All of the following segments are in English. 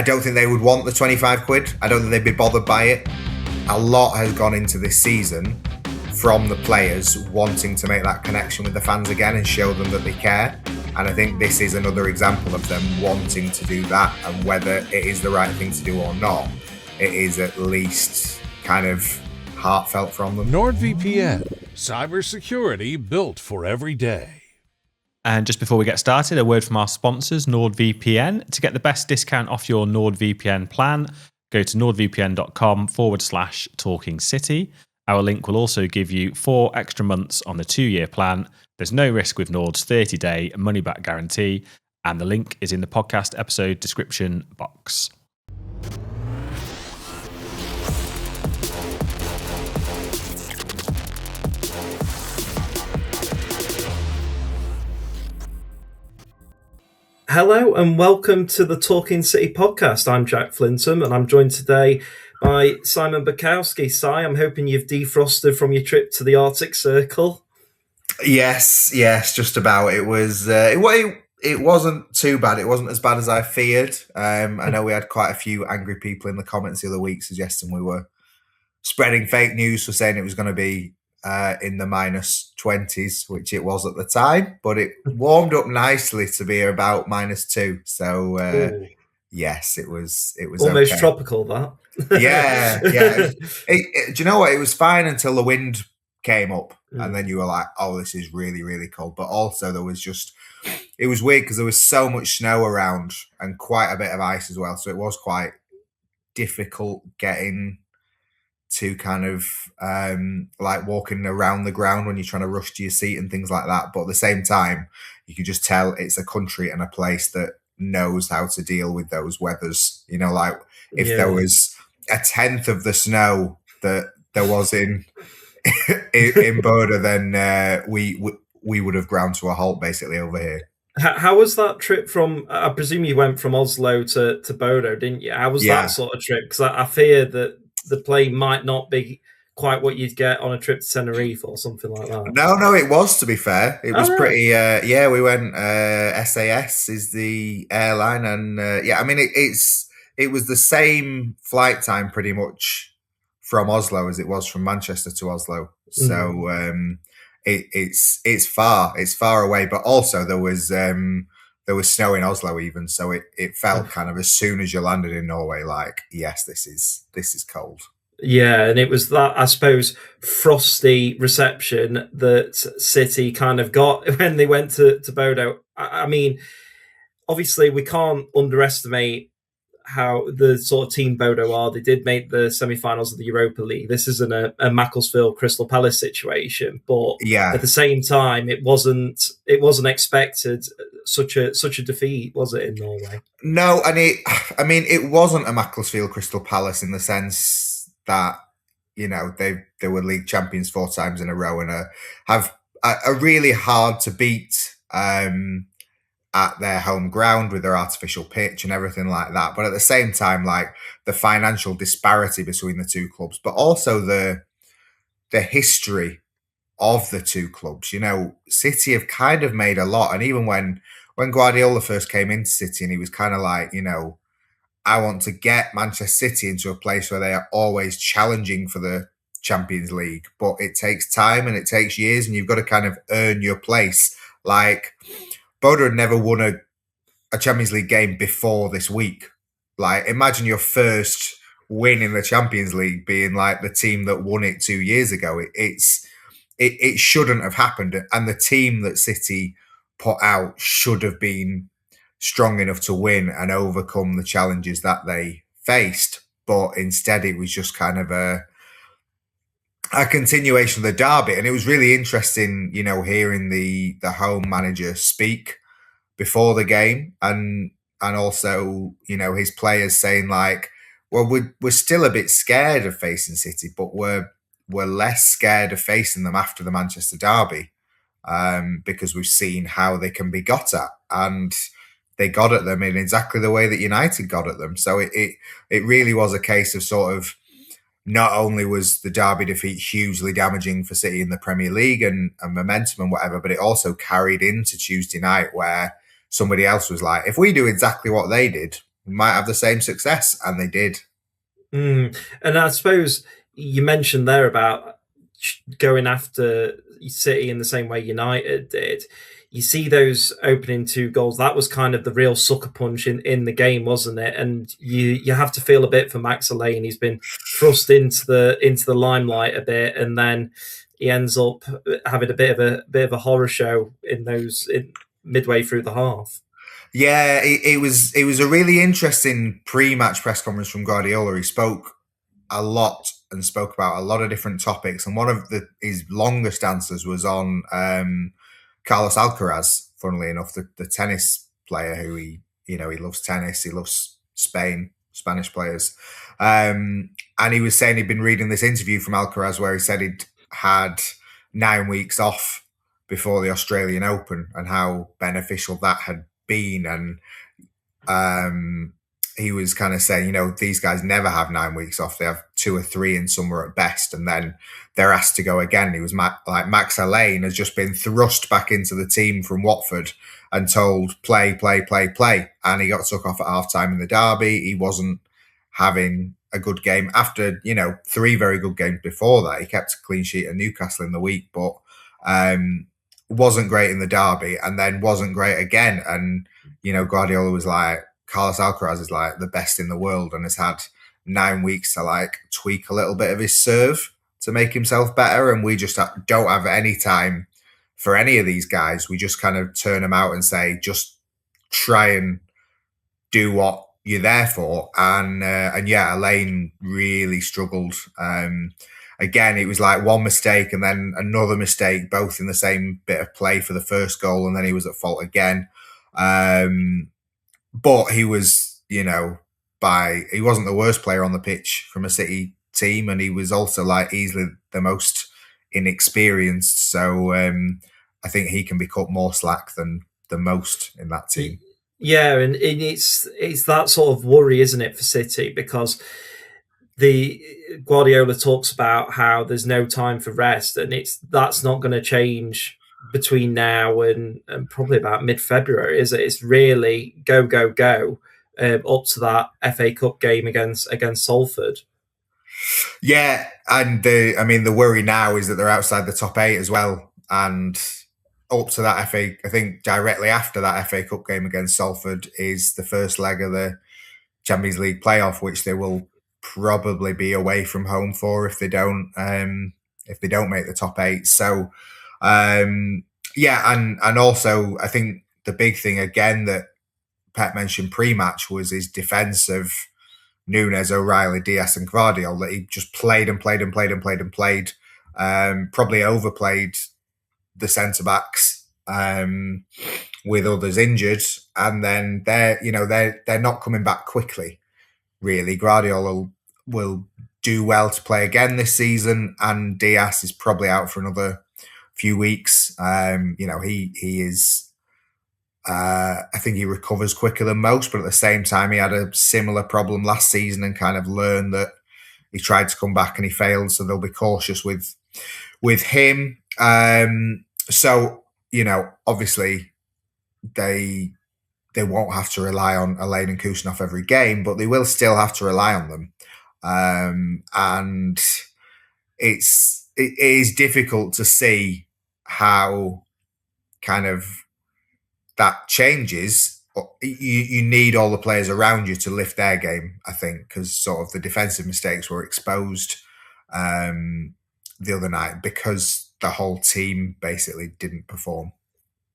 I don't think they would want the 25 quid. I don't think they'd be bothered by it. A lot has gone into this season from the players wanting to make that connection with the fans again and show them that they care. And I think this is another example of them wanting to do that, and whether it is the right thing to do or not, it is at least kind of heartfelt from them. NordVPN, cybersecurity built for every day. And just before we get started, a word from our sponsors, NordVPN. To get the best discount off your NordVPN plan, go to nordvpn.com/talkingcity. Our link will also give you 4 extra months on the 2-year plan. There's no risk with Nord's 30-day money-back guarantee, and the link is in the podcast episode description box. Hello and welcome to the Talking City podcast. I'm Jack Flintham and I'm joined today by Simon Bajkowski. Si, I'm hoping you've defrosted from your trip to the Arctic Circle. Yes, just about. It was. It wasn't too bad. It wasn't as bad as I feared. I know we had quite a few angry people in the comments the other week suggesting we were spreading fake news for saying it was going to be in the -20s, which it was at the time, but it warmed up nicely to be about -2. So yes, it was almost okay. Tropical. That yeah. Do you know what? It was fine until the wind came up, and then you were like, "Oh, this is really, really cold." But also, it was weird because there was so much snow around and quite a bit of ice as well. So it was quite difficult getting to kind of like walking around the ground when you're trying to rush to your seat and things like that. But at the same time, you could just tell it's a country and a place that knows how to deal with those weathers. You know, like if there was a 10th of the snow that there was in Bodo, then we would have ground to a halt basically over here. How was that trip from? I presume you went from Oslo to Bodo, didn't you? How was that sort of trip? Because I fear that the plane might not be quite what you'd get on a trip to Tenerife or something like that. No, it was, to be fair. It was pretty, we went, SAS is the airline, and I mean, it was the same flight time pretty much from Oslo as it was from Manchester to Oslo. So it's far away, but also there was snow in Oslo even, so it felt kind of as soon as you landed in Norway, like, yes, this is cold. Yeah, and it was that, I suppose, frosty reception that City kind of got when they went to Bodo. I mean, obviously we can't underestimate how the sort of team Bodo are. They did make the semi-finals of the Europa League. This isn't a Macclesfield Crystal Palace situation, but at the same time, it wasn't expected such a defeat, was it, in Norway? No, and it wasn't a Macclesfield Crystal Palace in the sense that, you know, they were league champions 4 times in a row and have a really hard to beat at their home ground with their artificial pitch and everything like that. But at the same time, like the financial disparity between the two clubs, but also the history of the two clubs. You know, City have kind of made a lot. And even when Guardiola first came into City and he was kind of like, you know, I want to get Manchester City into a place where they are always challenging for the Champions League, but it takes time and it takes years and you've got to kind of earn your place. Like, Bodo had never won a Champions League game before this week. Like, imagine your first win in the Champions League being like the team that won it 2 years ago. It shouldn't have happened. And the team that City put out should have been strong enough to win and overcome the challenges that they faced. But instead, it was just kind of a continuation of the derby. And it was really interesting, you know, hearing the home manager speak before the game and also, you know, his players saying like, well, we're still a bit scared of facing City, but we're less scared of facing them after the Manchester derby because we've seen how they can be got at. And they got at them in exactly the way that United got at them. So it really was a case of sort of, not only was the derby defeat hugely damaging for City in the Premier League and momentum and whatever, but it also carried into Tuesday night where somebody else was like, if we do exactly what they did, we might have the same success, and they did. And I suppose you mentioned there about going after City in the same way United did. You see those opening 2 goals. That was kind of the real sucker punch in the game, wasn't it? And you have to feel a bit for Maxine. He's been thrust into the limelight a bit, and then he ends up having a bit of a horror show midway through the half. Yeah, it was a really interesting pre-match press conference from Guardiola. He spoke a lot and spoke about a lot of different topics, and one of his longest answers was on Carlos Alcaraz. Funnily enough, the tennis player who he loves tennis, he loves Spanish players, and he was saying he'd been reading this interview from Alcaraz where he said he'd had 9 weeks off before the Australian Open and how beneficial that had been, and he was kind of saying, these guys never have 9 weeks off. They have 2 or 3 in summer at best, and then they're asked to go again. He was like, Maxine has just been thrust back into the team from Watford and told, play. And he got took off at half-time in the derby. He wasn't having a good game after, 3 very good games before that. He kept a clean sheet at Newcastle in the week, but wasn't great in the derby, and then wasn't great again. And, Guardiola was like, Carlos Alcaraz is like the best in the world and has had 9 weeks to like tweak a little bit of his serve to make himself better. And we just don't have any time for any of these guys. We just kind of turn them out and say, just try and do what you're there for. And yeah, Elaine really struggled. Again, it was like one mistake and then another mistake, both in the same bit of play for the first goal. And then he was at fault again. But he was, he wasn't the worst player on the pitch from a City team, and he was also like easily the most inexperienced. So I think he can be cut more slack than the most in that team. Yeah, and it's that sort of worry, isn't it, for City, because the Guardiola talks about how there's no time for rest, and that's not going to change between now and probably about mid-February, is it? It's really go up to that FA Cup game against Salford. Yeah, and the worry now is that they're outside the top 8 as well, and up to that I think directly after that FA Cup game against Salford is the first leg of the Champions League playoff, which they will probably be away from home for if they don't make the top 8. So yeah, and also I think the big thing again that Pep mentioned pre-match was his defence of Nunes, O'Reilly, Diaz and Gvardiol, that he just played. Probably overplayed the centre-backs with others injured, and then they're not coming back quickly, really. Gvardiol will do well to play again this season, and Diaz is probably out for another few weeks. He is I think he recovers quicker than most, but at the same time he had a similar problem last season and kind of learned that he tried to come back and he failed, so they'll be cautious with him. So obviously they won't have to rely on Elaine and Kusanov every game, but they will still have to rely on them. And it is difficult to see how kind of that changes. You need all the players around you to lift their game, I think, because sort of the defensive mistakes were exposed the other night because the whole team basically didn't perform.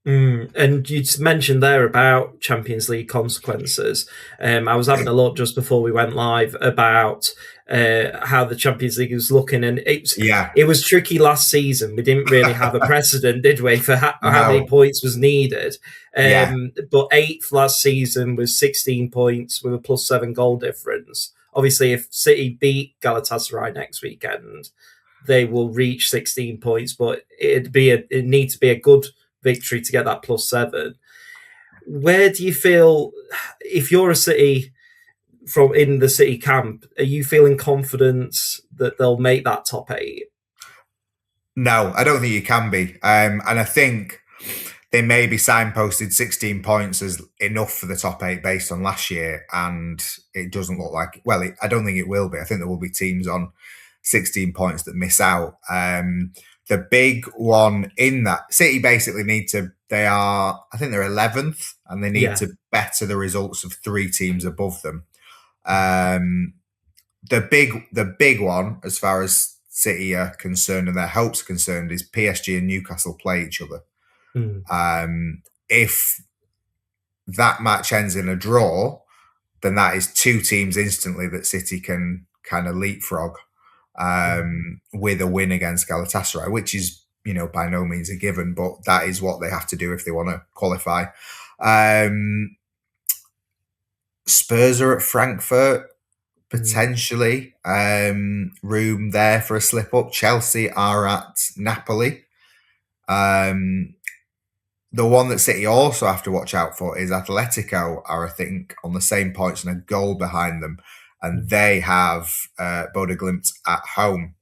And you mentioned there about Champions League consequences. I was having a look just before we went live about how the Champions League was looking, and it was tricky last season. We didn't really have a precedent, did we, for how many points was needed? But 8th last season was 16 points with a +7 goal difference. Obviously, if City beat Galatasaray next weekend, they will reach 16 points, but it needs to be a good victory to get that +7. Where do you feel, if you're a City in the City camp, are you feeling confident that they'll make that top 8? No, I don't think you can be. And I think they maybe signposted 16 points as enough for the top 8 based on last year, and it doesn't look like. Well, I don't think it will be. I think there will be teams on 16 points that miss out. The big one in that, City basically need to. I think they're 11th, and they need to better the results of 3 teams above them. The big one, as far as City are concerned and their hopes are concerned, is PSG and Newcastle play each other. If that match ends in a draw, then that is 2 teams instantly that City can kind of leapfrog with a win against Galatasaray, which is, by no means a given, but that is what they have to do if they want to qualify. Spurs are at Frankfurt, potentially. Room there for a slip up. Chelsea are at Napoli. The one that City also have to watch out for is Atletico are, I think, on the same points and a goal behind them. And they have Bodo Glimt at home.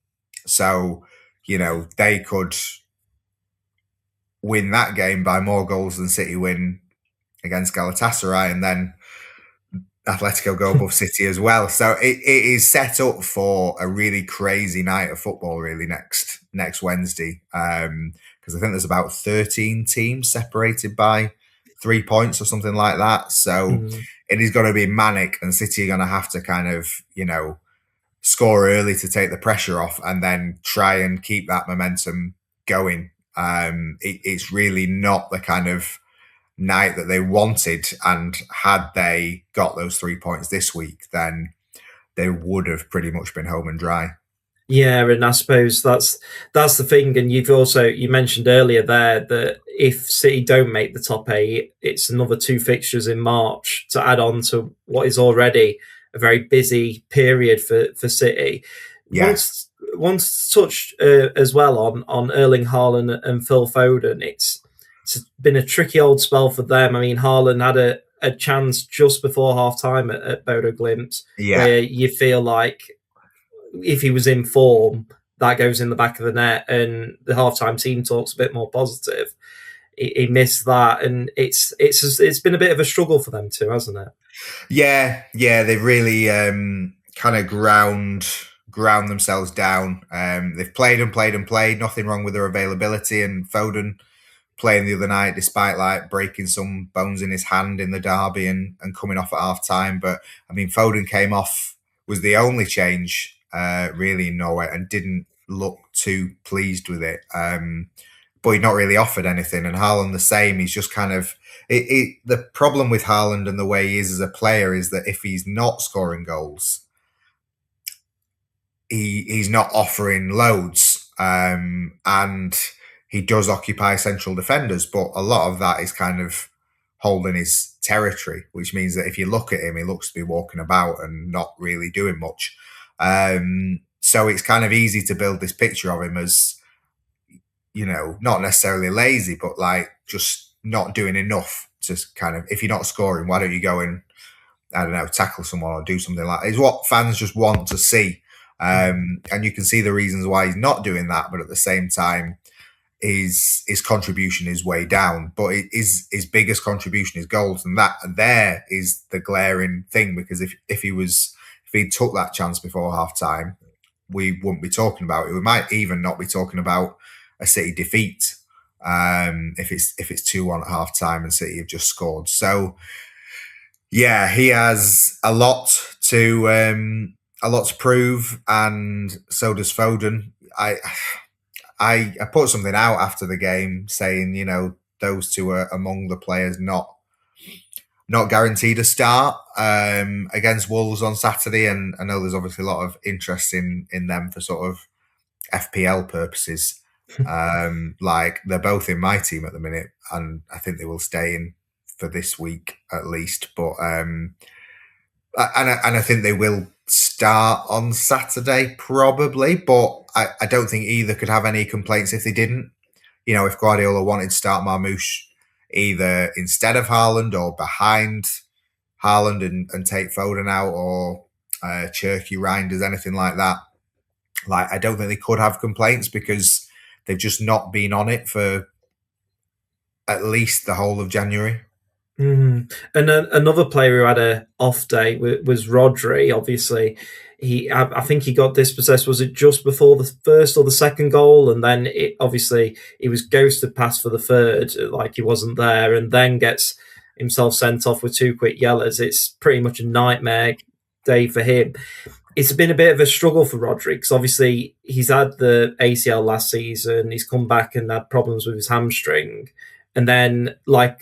So, they could win that game by more goals than City win against Galatasaray, and then Atletico go above City as well. So it is set up for a really crazy night of football, really, next Wednesday. Because I think there's about 13 teams separated by 3 points or something like that. So it is going to be manic, and City are going to have to kind of, score early to take the pressure off and then try and keep that momentum going. It's really not the kind of night that they wanted, and had they got those 3 points this week, then they would have pretty much been home and dry. Yeah, and I suppose that's the thing. And you mentioned earlier there that if City don't make the top 8, it's another 2 fixtures in March to add on to what is already a very busy period for City. Yeah. Once touched as well on Erling Haaland and Phil Foden. It's been a tricky old spell for them. I mean, Haaland had a chance just before half time at Bodo Glimt, where you feel like if he was in form, that goes in the back of the net, and the halftime team talks a bit more positive. He missed that, and it's been a bit of a struggle for them too, hasn't it? Yeah, they've really kind of ground themselves down. They've played and played and played. Nothing wrong with their availability, and Foden playing the other night, despite like breaking some bones in his hand in the derby and coming off at half time. But I mean, Foden came off, was the only change really in Norway, and didn't look too pleased with it. But he'd not really offered anything, and Haaland the same. He's just kind of the problem with Haaland and the way he is as a player is that if he's not scoring goals, he's not offering loads, and he does occupy central defenders, but a lot of that is kind of holding his territory, which means that if you look at him, he looks to be walking about and not really doing much. So it's kind of easy to build this picture of him as, not necessarily lazy, but like just not doing enough to kind of, if you're not scoring, why don't you go and, I don't know, tackle someone or do something like that? It's what fans just want to see. And you can see the reasons why he's not doing that, but at the same time, his contribution is way down. But his biggest contribution is goals, and that there is the glaring thing, because if he took that chance before half time, we wouldn't be talking about it. We might even not be talking about a City defeat if it's 2-1 at half time and City have just scored. So yeah, he has a lot to prove, and so does Foden. I put something out after the game saying, those two are among the players not guaranteed a start against Wolves on Saturday, and I know there's obviously a lot of interest in them for sort of FPL purposes. Like they're both in my team at the minute, and I think they will stay in for this week at least. But and I think they will start on Saturday probably, but I don't think either could have any complaints if they didn't. If Guardiola wanted to start Marmoush either instead of Haaland or behind Haaland and take Foden out, or Cherky, Reinders, anything like that, like I don't think they could have complaints, because they've just not been on it for at least the whole of January. And another player who had a off day was Rodri. Obviously, I think he got dispossessed. Was it just before the first or the second goal? And then obviously he was ghosted past for the third, like he wasn't there, and then gets himself sent off with 2 quick yellows. It's pretty much a nightmare day for him. It's been a bit of a struggle for Rodri because obviously he's had the ACL last season. He's come back and had problems with his hamstring, and then like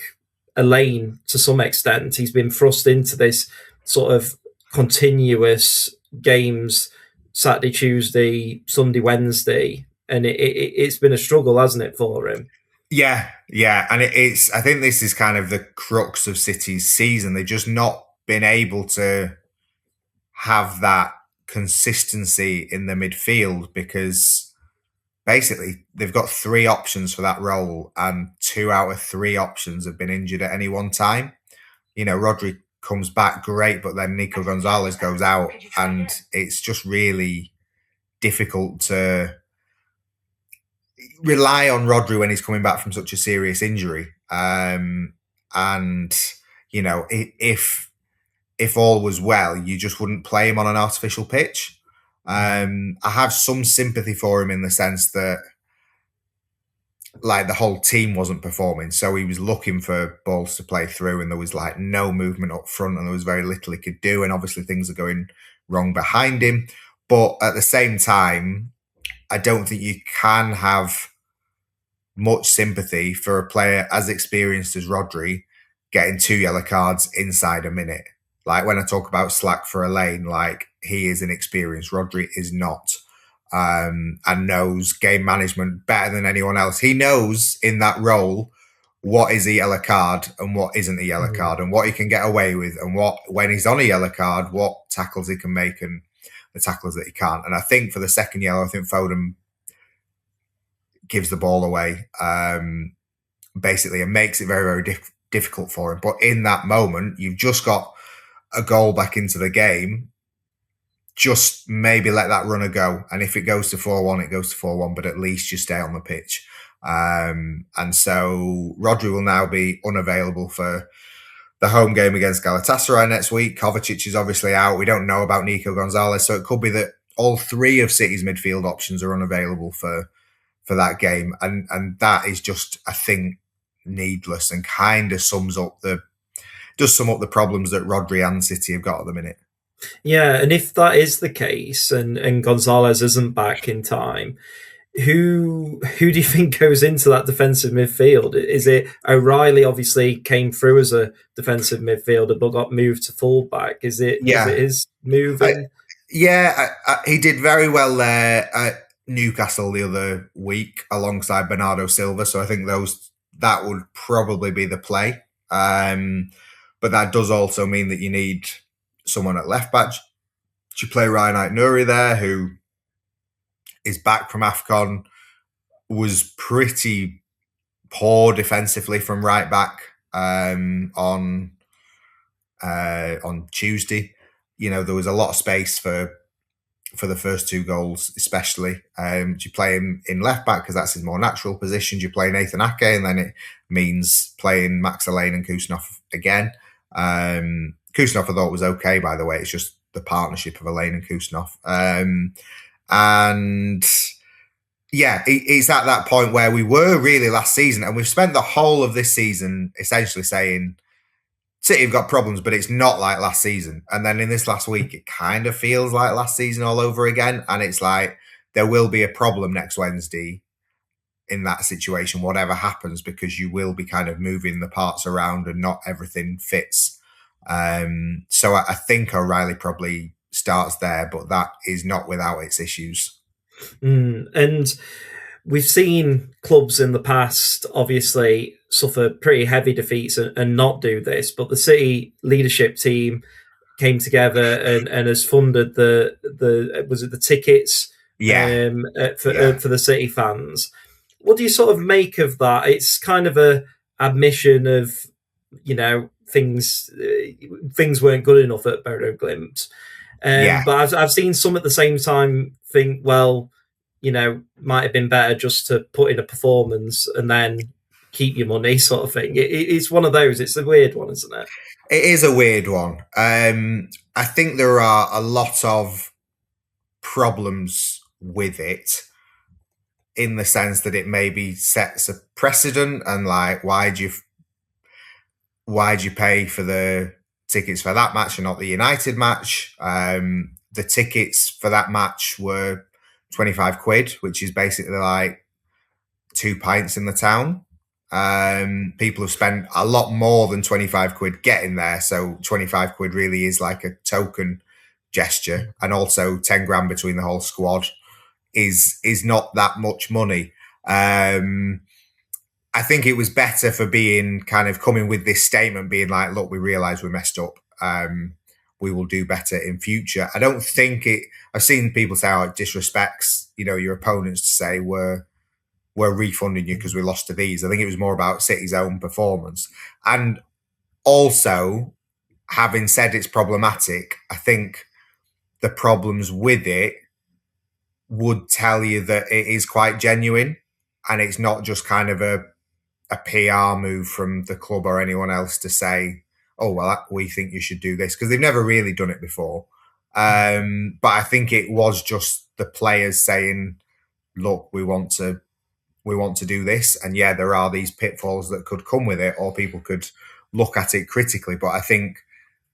Elaine, to some extent, he's been thrust into this sort of continuous games Saturday, Tuesday, Sunday, Wednesday, and it's been a struggle, hasn't it, for him? Yeah, and it's. I think this is kind of the crux of City's season. They've just not been able to have that consistency in the midfield because basically they've got 3 options for that role and 2 out of 3 options have been injured at any one time. You know, Rodri comes back great, but then Nico Gonzalez goes out and it's just really difficult to rely on Rodri when he's coming back from such a serious injury. And, you know, if all was well, you just wouldn't play him on an artificial pitch. I have some sympathy for him in the sense that like the whole team wasn't performing. So he was looking for balls to play through and there was like no movement up front and there was very little he could do. And obviously things are going wrong behind him. But at the same time, I don't think you can have much sympathy for a player as experienced as Rodri getting 2 yellow cards inside a minute. Like when I talk about slack for Elaine, like he is inexperienced. Rodri is not, and knows game management better than anyone else. He knows in that role what is a yellow card and what isn't a yellow card and what he can get away with and what, when he's on a yellow card, what tackles he can make and the tackles that he can't. And I think for the second yellow, I think Foden gives the ball away, basically, and makes it very, very difficult for him. But in that moment, you've just got a goal back into the game. Just maybe let that runner go. And if it goes to 4-1, it goes to 4-1, but at least you stay on the pitch. And so Rodri will now be unavailable for the home game against Galatasaray next week. Kovacic is obviously out. We don't know about Nico Gonzalez. So it could be that all 3 of City's midfield options are unavailable for that game. And that is just, I think, needless and kind of sums up the problems that Rodri and City have got at the minute. Yeah, and if that is the case and Gonzalez isn't back in time, who do you think goes into that defensive midfield? Is it O'Reilly obviously came through as a defensive midfielder but got moved to fullback? Is it his moving? He did very well there at Newcastle the other week alongside Bernardo Silva. So I think that would probably be the play. But that does also mean that you need someone at left back. You play Ryan Aït-Nouri there, who is back from AFCON, was pretty poor defensively from right back on Tuesday. You know, there was a lot of space for the first 2 goals, especially. Do you play him in left back because that's his more natural position? Do you play Nathan Ake and then it means playing Max Elaine and Kusnov again? Kusnov I thought was okay, by the way. It's just the partnership of Elaine and Kusnov. And yeah, it's at that point where we were really last season, and we've spent the whole of this season essentially saying City have got problems, but it's not like last season. And then in this last week, it kind of feels like last season all over again. And it's like there will be a problem next Wednesday in that situation, whatever happens, because you will be kind of moving the parts around and not everything fits. So I think O'Reilly probably starts there, but that is not without its issues. And we've seen clubs in the past obviously suffer pretty heavy defeats and not do this, but the City leadership team came together and has funded the tickets for the City fans. What do you sort of make of that? It's kind of a admission of, you know, things weren't good enough at Bodo Glimt. But I've seen some at the same time think, well, you know, might have been better just to put in a performance and then keep your money sort of thing. It's one of those. It's a weird one, isn't it? It is a weird one. I think there are a lot of problems with it, in the sense that it maybe sets a precedent, and like, why'd you pay for the tickets for that match and not the United match? The tickets for that match were 25 quid, which is basically like 2 pints in the town. People have spent a lot more than 25 quid getting there, so 25 quid really is like a token gesture. And also 10 grand between the whole squad is not that much money. I think it was better for being kind of coming with this statement, being like, look, we realise we messed up. We will do better in future. I don't think I've seen people say, oh, it disrespects, your opponents to say we're refunding you because we lost to these. I think it was more about City's own performance. And also, having said it's problematic, I think the problems with it would tell you that it is quite genuine, and it's not just kind of a PR move from the club or anyone else to say, oh, well, we think you should do this, because they've never really done it before. But I think it was just the players saying, look, we want to do this. And yeah, there are these pitfalls that could come with it, or people could look at it critically. But I think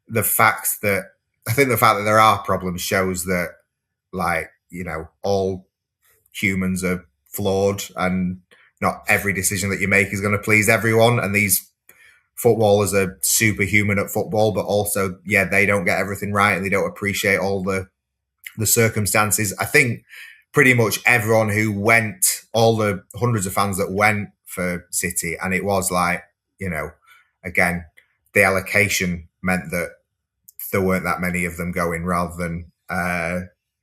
the fact that there are problems shows that, like, all humans are flawed, and not every decision that you make is going to please everyone. And these footballers are superhuman at football, but also, yeah, they don't get everything right, and they don't appreciate all the circumstances. I think pretty much everyone who went, all the hundreds of fans that went for City, and it was like, again, the allocation meant that there weren't that many of them going, rather than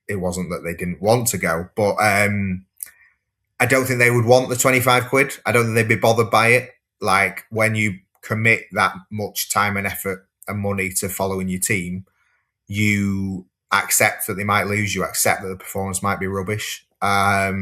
it wasn't that they didn't want to go. But I don't think they would want the 25 quid. I don't think they'd be bothered by it. Like, when you commit that much time and effort and money to following your team, you accept that they might lose, you accept that the performance might be rubbish. But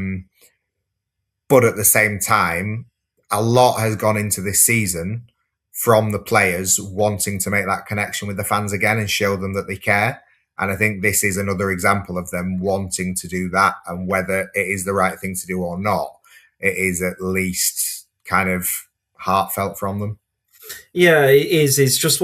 at the same time, a lot has gone into this season from the players wanting to make that connection with the fans again and show them that they care. And I think this is another example of them wanting to do that, and whether it is the right thing to do or not, it is at least kind of heartfelt from them. Yeah, it is. It's just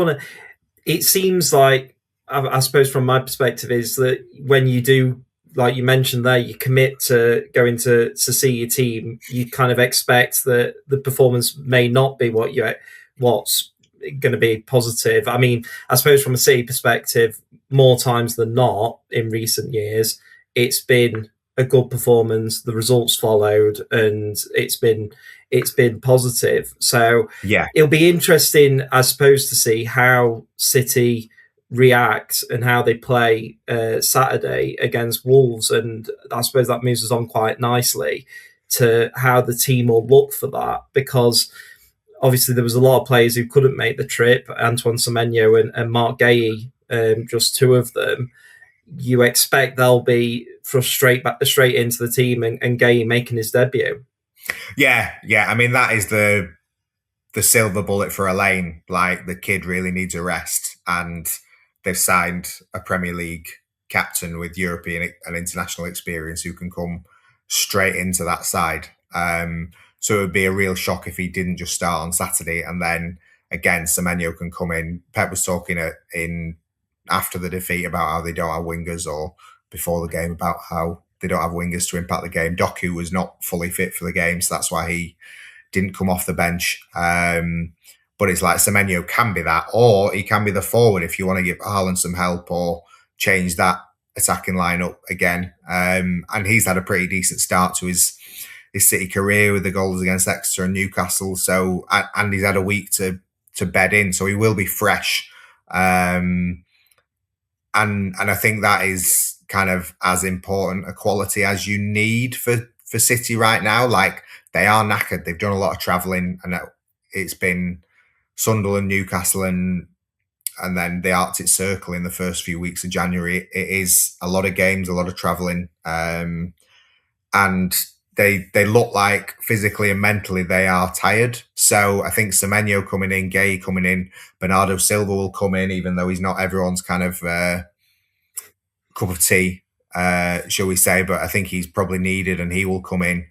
it seems like, I suppose from my perspective, is that when you do, like you mentioned there, you commit to going to see your team, you kind of expect that the performance may not be what's going to be positive. I mean, I suppose from a City perspective, more times than not in recent years, it's been a good performance, the results followed, and it's been positive. So yeah, it'll be interesting, I suppose, to see how City react and how they play Saturday against Wolves. And I suppose that moves us on quite nicely to how the team will look for that, because obviously there was a lot of players who couldn't make the trip, Antoine Semenyo and Marc Guehi, just two of them. You expect they'll be straight into the team, and Guehi making his debut. Yeah. I mean, that is the silver bullet for Elaine. Like, the kid really needs a rest, and they've signed a Premier League captain with European and international experience who can come straight into that side. So it would be a real shock if he didn't just start on Saturday. And then again, Semenyo can come in. Pep was talking after the defeat about how they don't have wingers, or before the game about how they don't have wingers to impact the game. Doku was not fully fit for the game, so that's why he didn't come off the bench. But it's like Semenyo can be that, or he can be the forward if you want to give Haaland some help or change that attacking lineup again. And he's had a pretty decent start to his City career with the goals against Exeter and Newcastle. So, and he's had a week to bed in, so he will be fresh. And I think that is kind of as important a quality as you need for City right now. Like, they are knackered. They've done a lot of travelling, and it's been Sunderland, Newcastle, and then the Arctic Circle in the first few weeks of January. It is a lot of games, a lot of travelling. And they look like physically and mentally they are tired. So I think Semenyo coming in, Guehi coming in, Bernardo Silva will come in, even though he's not everyone's kind of cup of tea, shall we say. But I think he's probably needed, and he will come in.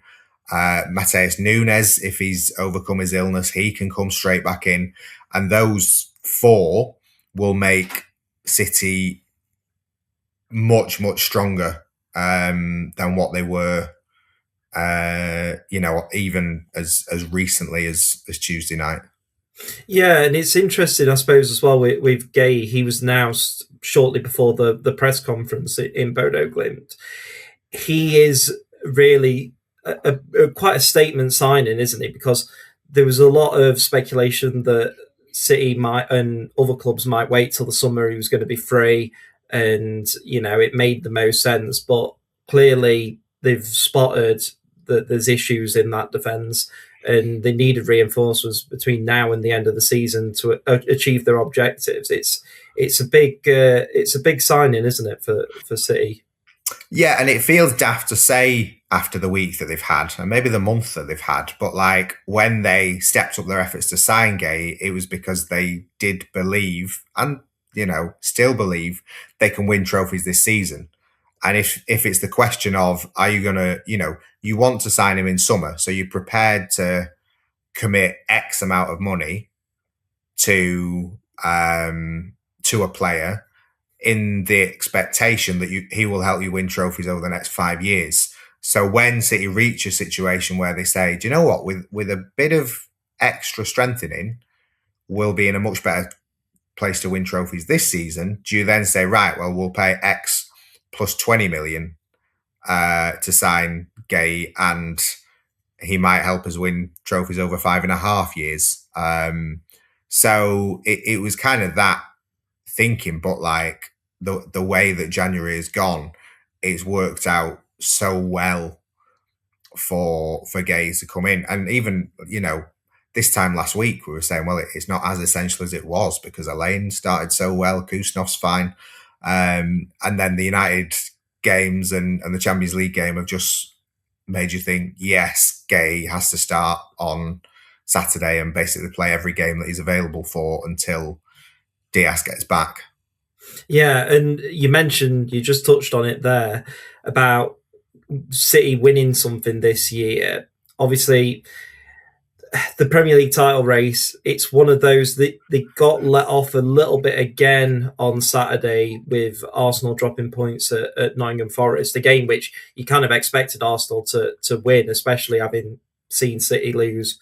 Mateus Nunes, if he's overcome his illness, he can come straight back in. And those four will make City much, much stronger than what they were, even as recently as Tuesday night. Yeah, and it's interesting, I suppose, as well with Guehi. He was announced shortly before the press conference in Bodo Glimt. He is really quite a statement signing, isn't he? Because there was a lot of speculation that City might and other clubs might wait till the summer. He was going to be free, and it made the most sense. But clearly, they've spotted that there's issues in that defence, and they needed reinforcements between now and the end of the season to achieve their objectives. It's a big signing, isn't it, for City? Yeah, and it feels daft to say after the week that they've had, and maybe the month that they've had, but like when they stepped up their efforts to sign Guehi, it was because they did believe, and still believe, they can win trophies this season. And if it's the question of, are you going to, you want to sign him in summer, so you're prepared to commit X amount of money to a player in the expectation that he will help you win trophies over the next 5 years. So when City reach a situation where they say, do you know what, with a bit of extra strengthening, we'll be in a much better place to win trophies this season, do you then say, right, well, we'll pay X plus 20 million to sign Guehi, and he might help us win trophies over 5.5 years. So it was kind of that thinking, but like the way that January has gone, it's worked out so well for Guehi to come in. And even, this time last week, we were saying, well, it's not as essential as it was because Elaine started so well, Kusnov's fine. And then the United games and the Champions League game have just made you think, yes, Guehi has to start on Saturday and basically play every game that he's available for until Diaz gets back. Yeah, and you just touched on it there about City winning something this year. Obviously, the Premier League title race, it's one of those that they got let off a little bit again on Saturday with Arsenal dropping points at Nottingham Forest, a game which you kind of expected Arsenal to win, especially having seen City lose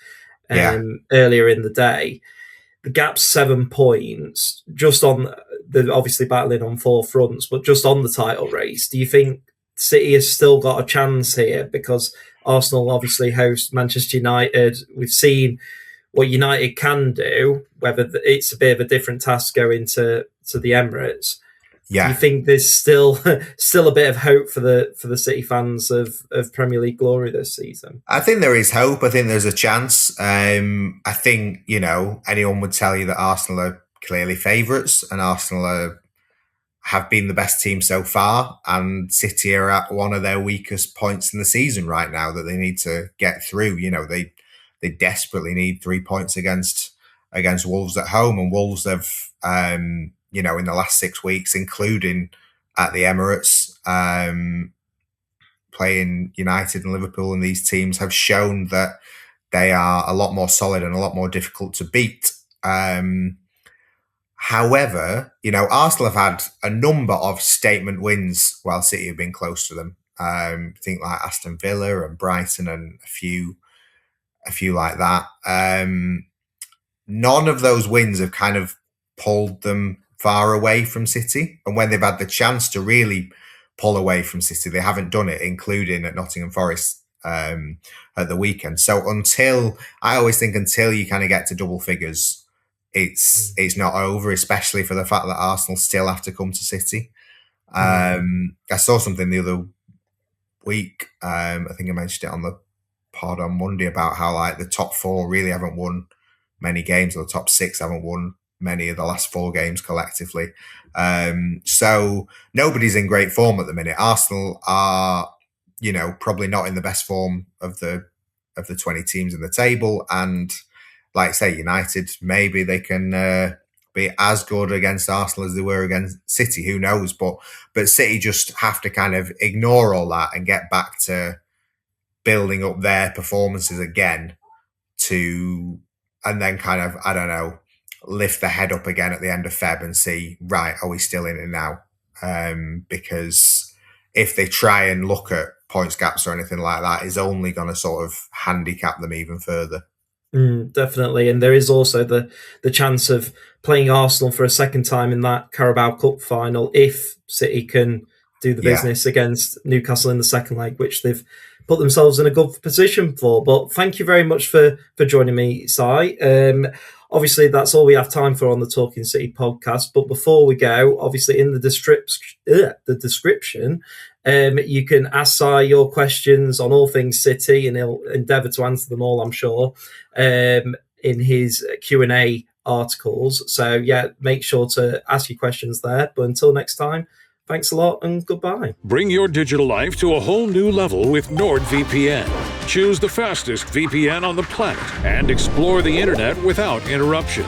earlier in the day. The gap's 7 points, just on the obviously battling on four fronts, but just on the title race. Do you think City has still got a chance here? Because Arsenal obviously host Manchester United. We've seen what United can do, whether it's a bit of a different task going to the Emirates. Yeah. Do you think there's still a bit of hope for the City fans of Premier League glory this season? I think there is hope. I think there's a chance. I think, anyone would tell you that Arsenal are clearly favourites, and Arsenal have been the best team so far, and City are at one of their weakest points in the season right now that they need to get through. They desperately need 3 points against Wolves at home, and Wolves have in the last 6 weeks, including at the Emirates, playing United and Liverpool, and these teams have shown that they are a lot more solid and a lot more difficult to beat. However, Arsenal have had a number of statement wins while City have been close to them. I think like Aston Villa and Brighton and a few like that. None of those wins have kind of pulled them far away from City. And when they've had the chance to really pull away from City, they haven't done it, including at Nottingham Forest at the weekend. So I always think until you kind of get to double figures, it's not over, especially for the fact that Arsenal still have to come to City. I saw something the other week, I think I mentioned it on the pod on Monday, about how like the top four really haven't won many games, or the top six haven't won many of the last 4 games collectively. So nobody's in great form at the minute. Arsenal are probably not in the best form of the 20 teams in the table. And like say United, maybe they can be as good against Arsenal as they were against City. Who knows? But City just have to kind of ignore all that and get back to building up their performances again and then kind of, I don't know, lift the head up again at the end of Feb and see, right, are we still in it now? Because if they try and look at points gaps or anything like that, is only going to sort of handicap them even further. Definitely. And there is also the chance of playing Arsenal for a second time in that Carabao Cup final if City can do the business against Newcastle in the second leg, which they've put themselves in a good position for. But thank you very much for joining me, Si. Obviously, that's all we have time for on the Talking City podcast. But before we go, obviously, in the description, you can ask Si your questions on all things City, and he'll endeavour to answer them all, I'm sure, in his Q&A articles. So, yeah, make sure to ask your questions there. But until next time, thanks a lot and goodbye. Bring your digital life to a whole new level with NordVPN. Choose the fastest VPN on the planet and explore the internet without interruption.